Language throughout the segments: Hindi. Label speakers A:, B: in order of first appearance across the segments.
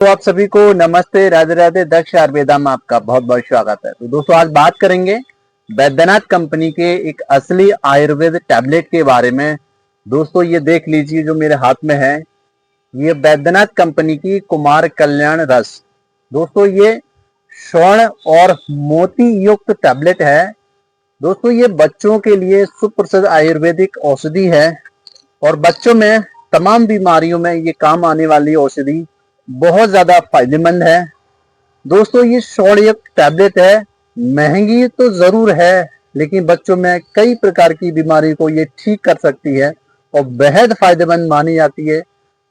A: तो आप सभी को नमस्ते, राधे राधे। दक्ष आयुर्वेदा में आपका बहुत बहुत स्वागत है। तो दोस्तों आज बात करेंगे बैद्यनाथ कंपनी के एक असली आयुर्वेद टैबलेट के बारे में। दोस्तों ये देख लीजिए जो मेरे हाथ में है, ये बैद्यनाथ कंपनी की कुमार कल्याण रस। दोस्तों ये स्वर्ण और मोती युक्त टैबलेट है। दोस्तों ये बच्चों के लिए सुप्रसिद्ध आयुर्वेदिक औषधि है और बच्चों में तमाम बीमारियों में ये काम आने वाली औषधि बहुत ज्यादा फायदेमंद है। दोस्तों ये स्वर्ण टैबलेट है, महंगी तो जरूर है लेकिन बच्चों में कई प्रकार की बीमारी को ये ठीक कर सकती है और बेहद फायदेमंद मानी जाती है।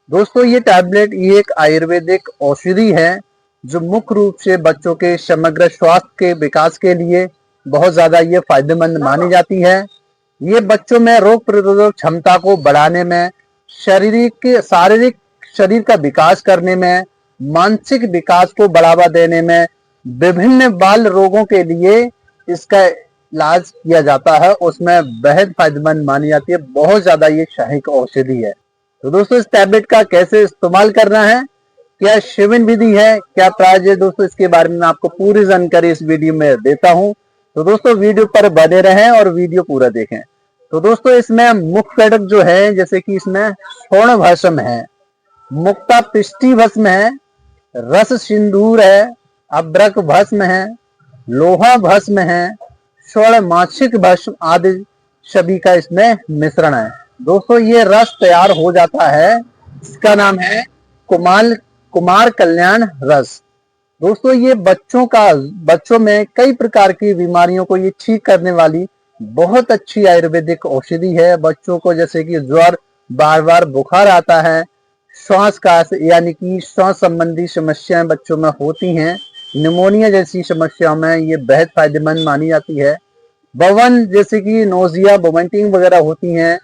A: दोस्तों ये टैबलेट ये एक आयुर्वेदिक औषधि है जो मुख्य रूप से बच्चों के समग्र स्वास्थ्य के विकास के लिए बहुत ज्यादा ये फायदेमंद मानी जाती है। ये बच्चों में रोग प्रतिरोधक क्षमता को बढ़ाने में, शारीरिक शरीर का विकास करने में, मानसिक विकास को बढ़ावा देने में, विभिन्न बाल रोगों के लिए इसका इलाज किया जाता है, उसमें बेहद फायदेमंद मानी जाती है। बहुत ज्यादा ये सहायक औषधि है। तो दोस्तों इस टैबलेट का कैसे इस्तेमाल करना है, क्या सेवन विधि है, क्या प्राइस है, दोस्तों इसके बारे में आपको पूरी जानकारी इस वीडियो में देता हूं। तो दोस्तों वीडियो पर बने रहें और वीडियो पूरा देखें। तो दोस्तों इसमें मुख्य घटक जो है, जैसे कि इसमें स्वर्ण भस्म है, मुक्ता पिष्टी भस्म है, रस सिंदूर है, अब्रक भस्म है, लोहा भस्म है, स्वर्ण माछिक भस्म आदि सभी का इसमें मिश्रण है। दोस्तों ये रस तैयार हो जाता है, इसका नाम है कुमार कल्याण रस। दोस्तों ये बच्चों में कई प्रकार की बीमारियों को ये ठीक करने वाली बहुत अच्छी आयुर्वेदिक औषधि है। बच्चों को जैसे कि ज्वर, बार बार बुखार आता है, श्वास का यानी कि श्वास संबंधी समस्याएं बच्चों में होती हैं, निमोनिया जैसी समस्याओं में ये बेहद फायदेमंद मानी जाती है। बवन जैसे कि नोजिया, वोमिटिंग वगैरह होती हैं,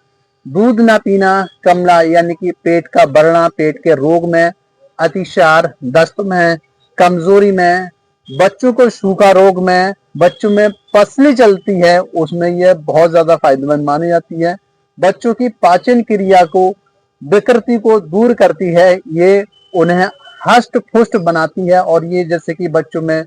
A: दूध ना पीना, कमला यानी कि पेट का बढ़ना, पेट के रोग में, अतिसार, दस्त में, कमजोरी में, बच्चों को सूखा रोग में, बच्चों में पसली चलती है उसमें यह बहुत ज्यादा फायदेमंद मानी जाती है। बच्चों की पाचन क्रिया को, विकृति को दूर करती है, ये उन्हें हष्ट पुष्ट बनाती है और ये जैसे कि बच्चों में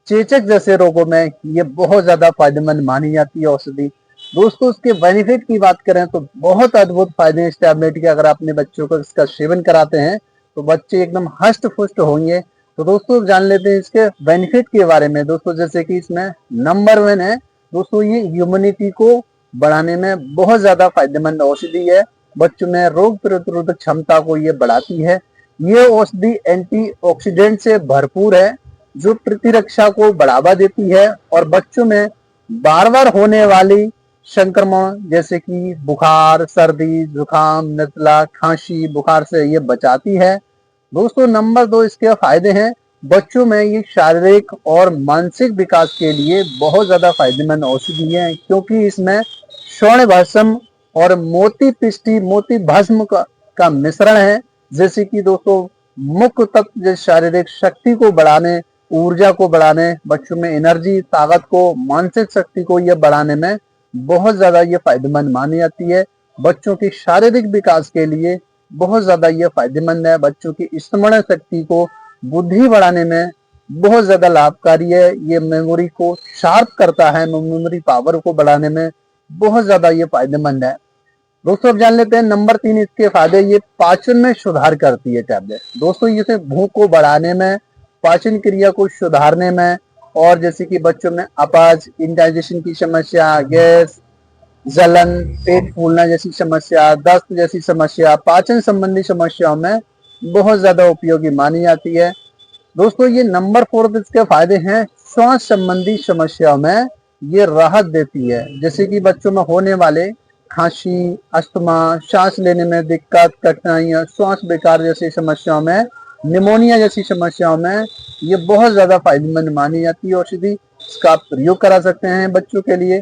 A: चेचक जैसे रोगों में ये बहुत ज्यादा फायदेमंद मानी जाती है औषधि। दोस्तों इसके बेनिफिट की बात करें तो बहुत अद्भुत फायदे हैं इस टैबलेट के। अगर अपने बच्चों को इसका सेवन कराते हैं तो बच्चे एकदम हष्ट पुष्ट होंगे। तो दोस्तों जान लेते हैं इसके बेनिफिट के बारे में। दोस्तों जैसे कि इसमें नंबर 1 है, दोस्तों ये ह्यूमनिटी को बढ़ाने में बहुत ज्यादा फायदेमंद औषधि है। बच्चों में रोग प्रतिरोधक क्षमता को ये बढ़ाती है। ये औषधि एंटीऑक्सीडेंट से भरपूर है जो प्रतिरक्षा को बढ़ावा देती है और बच्चों में बार बार होने वाली संक्रमण जैसे कि बुखार, सर्दी, जुकाम, नजला, खांसी, बुखार से ये बचाती है। दोस्तों नंबर 2 इसके फायदे हैं, बच्चों में ये शारीरिक और मानसिक विकास के लिए बहुत ज्यादा फायदेमंद औषधि है क्योंकि इसमें स्वर्ण भस्म और मोती भस्म का मिश्रण है। जैसे कि दोस्तों मुख्य तत्व जैसे शारीरिक शक्ति को बढ़ाने, ऊर्जा को बढ़ाने, बच्चों में एनर्जी, ताकत को, मानसिक शक्ति को यह बढ़ाने में बहुत ज्यादा ये फायदेमंद मानी जाती है। बच्चों की शारीरिक विकास के लिए बहुत ज्यादा ये फायदेमंद है। बच्चों की स्मरण शक्ति को, बुद्धि बढ़ाने में बहुत ज्यादा लाभकारी है। ये मेमोरी को शार्प करता है, मेमोरी पावर को बढ़ाने में बहुत ज्यादा ये फायदेमंद है। दोस्तों अब जान लेते हैं नंबर 3 इसके फायदे। ये पाचन में सुधार करती है टैबलेट। दोस्तों इसे भूख को बढ़ाने में, पाचन क्रिया को सुधारने में और जैसे कि बच्चों में अपच, इंडाइजेशन की समस्या, गैस, जलन, पेट फूलना जैसी समस्या, दस्त जैसी समस्या, पाचन संबंधी समस्याओं में बहुत ज्यादा उपयोगी मानी जाती है। दोस्तों ये नंबर 4 इसके फायदे हैं, श्वास संबंधी समस्याओं में ये राहत देती है। जैसे कि बच्चों में होने वाले खांसी, अस्थमा, सांस लेने में दिक्कत, कठिनाइयां, श्वास बेकार जैसी समस्याओं में, निमोनिया जैसी समस्याओं में ये बहुत ज्यादा फायदेमंद मानी जाती है औषधि। इसका आप प्रयोग करा सकते हैं बच्चों के लिए।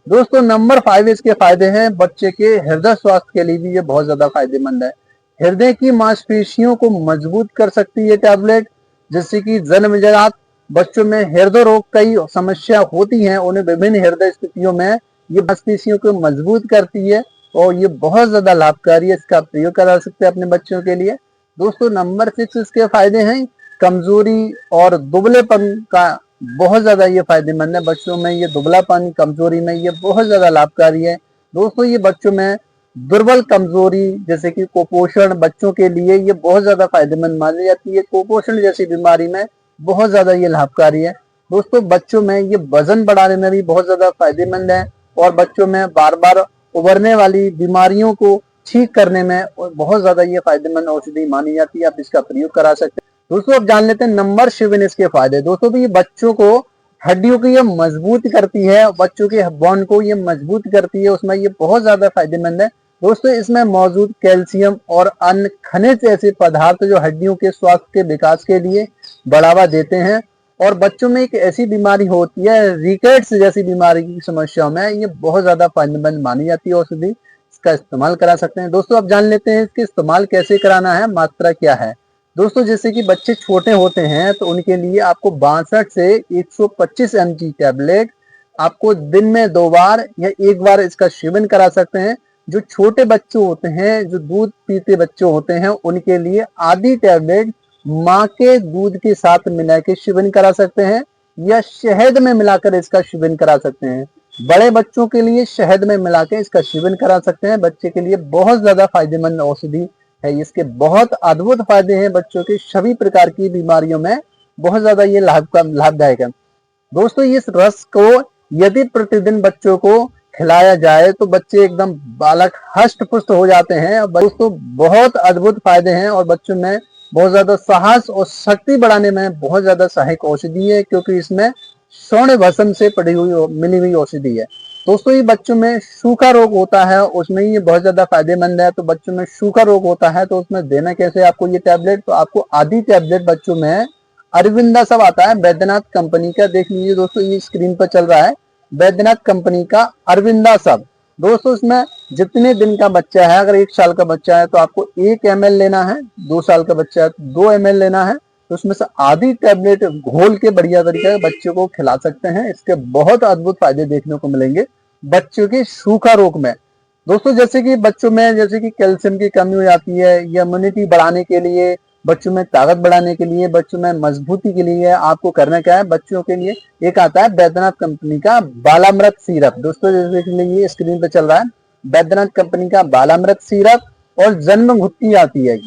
A: दोस्तों नंबर 5 इसके फायदे हैं, बच्चे के हृदय स्वास्थ्य के लिए भी ये बहुत ज्यादा फायदेमंद है। हृदय की मांसपेशियों को मजबूत कर सकती है टैबलेट। जैसे कि जन्मजात बच्चों में हृदय रोग कई समस्या होती हैं, उन्हें विभिन्न हृदय स्थितियों में ये मांसपेशियों को मजबूत करती है और ये बहुत ज्यादा लाभकारी है। इसका प्रयोग करा सकते हैं अपने बच्चों के लिए। दोस्तों नंबर 6 इसके फायदे हैं, कमजोरी और दुबलेपन का बहुत ज्यादा ये फायदेमंद है। बच्चों में ये दुबलापन, कमजोरी में ये बहुत ज्यादा लाभकारी है। दोस्तों ये बच्चों में दुर्बल, कमजोरी जैसे कि कुपोषण, बच्चों के लिए ये बहुत ज्यादा फायदेमंद मानी जाती है। कुपोषण जैसी बीमारी में बहुत ज्यादा ये लाभकारी है। दोस्तों बच्चों में ये वजन बढ़ाने में भी बहुत ज्यादा फायदेमंद है और बच्चों में बार बार उभरने वाली बीमारियों को ठीक करने में बहुत ज्यादा ये फायदेमंद औषधि मानी जाती है। आप इसका प्रयोग करा सकते हैं। दोस्तों अब जान लेते हैं नंबर 7 इसके फायदे। दोस्तों तो ये बच्चों को हड्डियों को ये मजबूत करती है, बच्चों के बोन को ये मजबूत करती है, उसमें ये बहुत ज्यादा फायदेमंद है। दोस्तों इसमें मौजूद कैल्शियम और अन्य खनिज ऐसे पदार्थ जो हड्डियों के स्वास्थ्य के विकास के लिए बढ़ावा देते हैं। और बच्चों में एक ऐसी बीमारी होती है रिकेट्स जैसी बीमारी की समस्याओं में ये बहुत ज्यादा फायदेमंद मानी जाती है औषधि। इसका इस्तेमाल करा सकते हैं। दोस्तों अब जान लेते हैं इसके इस्तेमाल कैसे कराना है, मात्रा क्या है। दोस्तों जैसे कि बच्चे छोटे होते हैं तो उनके लिए आपको 62 से 125 mg टैबलेट आपको दिन में 2 बार या 1 बार इसका सेवन करा सकते हैं। जो छोटे बच्चे होते हैं, जो दूध पीते बच्चे होते हैं, उनके लिए आधी टैबलेट माँ के दूध के साथ मिला के सेवन करा सकते हैं या शहद में मिलाकर इसका सेवन करा सकते हैं। बड़े बच्चों के लिए शहद में मिला के इसका सेवन करा सकते हैं। बच्चे के लिए बहुत ज्यादा फायदेमंद औषधि है। इसके बहुत अद्भुत फायदे हैं, बच्चों के सभी प्रकार की बीमारियों में बहुत ज्यादा ये लाभदायक है। दोस्तों इस रस को यदि प्रतिदिन बच्चों को खिलाया जाए तो बच्चे एकदम बालक हष्ट पुष्ट हो जाते हैं। दोस्तों बहुत अद्भुत फायदे हैं और बच्चों में बहुत ज्यादा साहस और शक्ति बढ़ाने में बहुत ज्यादा सहायक औषधि है, क्योंकि इसमें स्वर्ण भस्म से पड़ी हुई मिली हुई औषधि है। दोस्तों ये बच्चों में सूखा रोग होता है, उसमें ये बहुत ज्यादा फायदेमंद है। तो बच्चों में सूखा रोग होता है तो उसमें देना कैसे आपको ये टैबलेट, तो आपको आधी टैबलेट बच्चों में अरविंदा सब आता है बैद्यनाथ कंपनी का, देख लीजिए दोस्तों ये स्क्रीन पर चल रहा है बैद्यनाथ कंपनी का अरविंदा सब। दोस्तों इसमें जितने दिन का बच्चा है, अगर 1 साल का बच्चा है तो आपको 1 ml लेना है, 2 साल का बच्चा है तो 2 ml लेना है। तो उसमें से आधी टैबलेट घोल के बढ़िया तरीके से बच्चे को खिला सकते हैं। इसके बहुत अद्भुत फायदे देखने को मिलेंगे बच्चों के सूखा रोग में। दोस्तों जैसे कि बच्चों में जैसे कि कैल्शियम की कमी हो जाती है, या इम्यूनिटी बढ़ाने के लिए, बच्चों में ताकत बढ़ाने के लिए, बच्चों में मजबूती के लिए आपको करना क्या है, बच्चों के लिए एक आता है बैद्यनाथ कंपनी का बालामृत सिरप। दोस्तों जैसे ये स्क्रीन पे चल रहा है बैद्यनाथ कंपनी का बालामृत सिरप, और जन्म घुट्टी आती है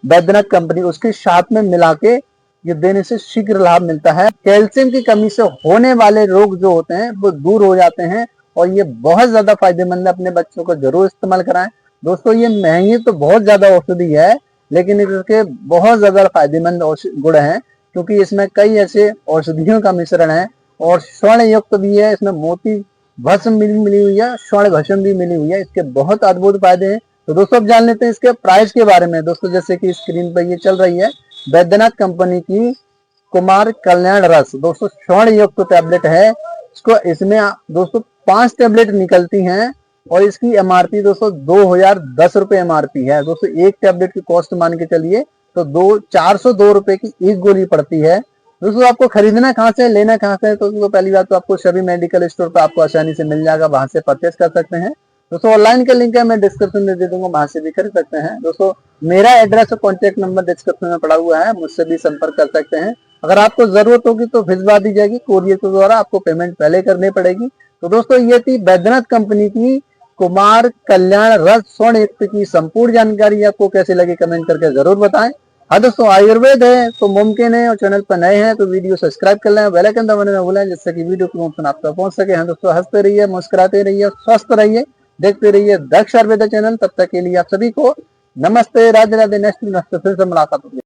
A: बैद्यनाथ कंपनी, उसके साथ में मिला के ये देने से शीघ्र लाभ मिलता है। कैल्शियम की कमी से होने वाले रोग जो होते हैं वो दूर हो जाते हैं और ये बहुत ज्यादा फायदेमंद है। अपने बच्चों को जरूर इस्तेमाल कराएं। दोस्तों ये महंगी तो बहुत ज्यादा औषधि है, लेकिन इसके बहुत ज्यादा फायदेमंद गुण हैं, क्योंकि इसमें कई ऐसे औषधियों का मिश्रण है और स्वर्ण युक्त भी है। इसमें मोती भस्म भी मिली हुई है, स्वर्ण भस्म भी मिली हुई है। इसके बहुत अद्भुत फायदे हैं। तो दोस्तों अब जान लेते हैं इसके प्राइस के बारे में। दोस्तों जैसे कि स्क्रीन पर ये चल रही है बैद्यनाथ कंपनी की कुमार कल्याण रस, दोस्तों स्वर्ण युक्त टैबलेट है। इसमें दोस्तों 5 टैबलेट निकलती हैं और इसकी एमआरपी दोस्तों 2010 रुपए एमआरपी है। दोस्तों एक टैबलेट की कॉस्ट मान के चलिए तो 402 रुपए की एक गोली पड़ती है। दोस्तों आपको खरीदना कहाँ से, लेना कहाँ से, तो पहली बात तो आपको सभी मेडिकल स्टोर पर आपको आसानी से मिल जाएगा, वहां से परचेस कर सकते हैं। दोस्तों ऑनलाइन का लिंक है मैं डिस्क्रिप्शन में दे दूंगा, वहां से भी खरीद सकते हैं। दोस्तों मेरा एड्रेस और कॉन्टेक्ट नंबर डिस्क्रिप्शन में पड़ा हुआ है, मुझसे भी संपर्क कर सकते हैं। अगर आपको जरूरत होगी तो भिजवा दी जाएगी कोरियर के द्वारा, आपको पेमेंट पहले करनी पड़ेगी। तो दोस्तों ये थी बैद्यनाथ कंपनी की कुमार कल्याण रस स्वर्ण युक्त की संपूर्ण जानकारी। आपको कैसे लगे कमेंट करके जरूर बताएं। हाँ दोस्तों आयुर्वेद है तो मुमकिन है, और चैनल पर नए हैं तो वीडियो सब्सक्राइब कर लें, बेल आइकन दबाने में भूलें, जिससे कि वीडियो की नोटिफिकेशन आप तक पहुंच सके। हाँ दोस्तों हंसते रहिए, मुस्कुराते रहिए, स्वस्थ रहिए, देखते रहिए दक्ष आयुर्वेद चैनल। तब तक के लिए आप सभी को नमस्ते, राधे राधे। नेक्स्ट फिर से मुलाकात होगी।